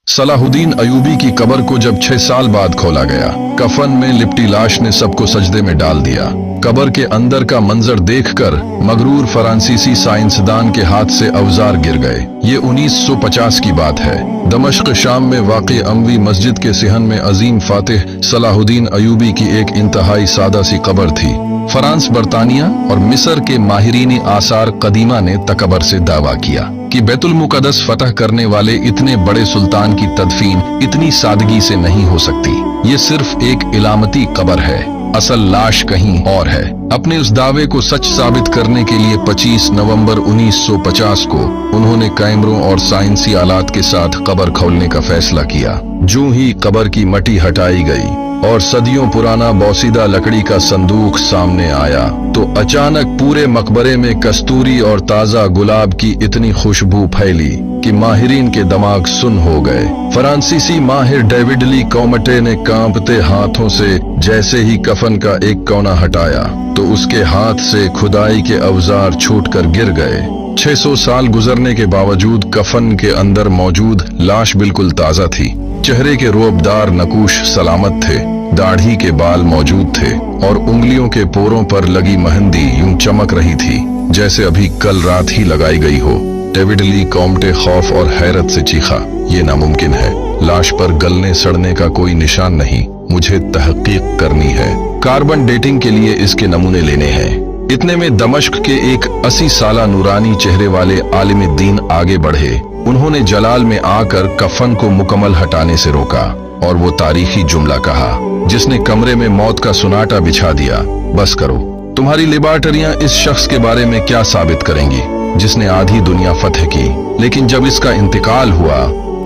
सलाहुद्दीन अयूबी की कब्र को जब 6 साल बाद खोला गया, कफन में लिपटी लाश ने सबको सजदे में डाल दिया। कब्र के अंदर का मंजर देखकर मगरूर फ्रांसीसी साइंसदान के हाथ से औजार गिर गए। ये 1950 की बात है। दमश्क शाम में वाक़ई अमवी मस्जिद के सिहन में अजीम फातिह सलाहुद्दीन अयूबी की एक इंतहाई सादा सी कब्र थी। फ्रांस, बरतानिया और मिस्र के माहिरीन आसार कदीमा ने तकबर से दावा किया कि बैतुल मुक़द्दस फतह करने वाले इतने बड़े सुल्तान की तदफीन इतनी सादगी से नहीं हो सकती। ये सिर्फ एक इलामती कब्र है, असल लाश कहीं और है। अपने उस दावे को सच साबित करने के लिए 25 नवंबर 1950 को उन्होंने कैमरों और साइंसी आलात के साथ कब्र खोलने का फैसला किया। जो ही कब्र की मट्टी हटाई गई और सदियों पुराना बोसीदा लकड़ी का संदूक सामने आया, तो अचानक पूरे मकबरे में कस्तूरी और ताजा गुलाब की इतनी खुशबू फैली कि माहिरीन के दिमाग सुन हो गए। फ्रांसीसी माहिर डेविड ली कॉमटे ने कांपते हाथों से जैसे ही कफन का एक कोना हटाया, तो उसके हाथ से खुदाई के औजार छूटकर गिर गए। 600 साल गुजरने के बावजूद कफन के अंदर मौजूद लाश बिल्कुल ताजा थी। चेहरे के रोबदार नकूश सलामत थे, दाढ़ी के बाल मौजूद थे और उंगलियों के पोरों पर लगी मेहंदी यूं चमक रही थी जैसे अभी कल रात ही लगाई गई हो। डेविड ली कॉमटे खौफ और हैरत से चीखा, ये नामुमकिन है। लाश पर गलने सड़ने का कोई निशान नहीं। मुझे तहकीक करनी है। कार्बन डेटिंग के लिए इसके नमूने लेने हैं। इतने में दमश्क के एक 80 साला नूरानी चेहरे वाले आलिम दीन आगे बढ़े। उन्होंने जलाल में आकर कफन को मुकम्मल हटाने से रोका और वो तारीखी जुमला कहा जिसने कमरे में मौत का सुनाटा बिछा दिया, बस करो। तुम्हारी लेबॉर्टरियां इस शख्स के बारे में क्या साबित करेंगी जिसने आधी दुनिया फतह की, लेकिन जब इसका इंतकाल हुआ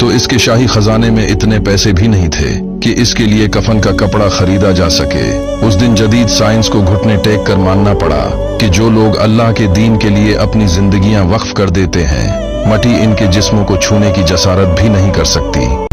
तो इसके शाही खजाने में इतने पैसे भी नहीं थे कि इसके लिए कफन का कपड़ा खरीदा जा सके। उस दिन जदीद साइंस को घुटने टेक कर मानना पड़ा कि जो लोग अल्लाह के दीन के लिए अपनी जिंदगियां वक्फ कर देते हैं, मटी इनके जिस्मों को छूने की जसारत भी नहीं कर सकती।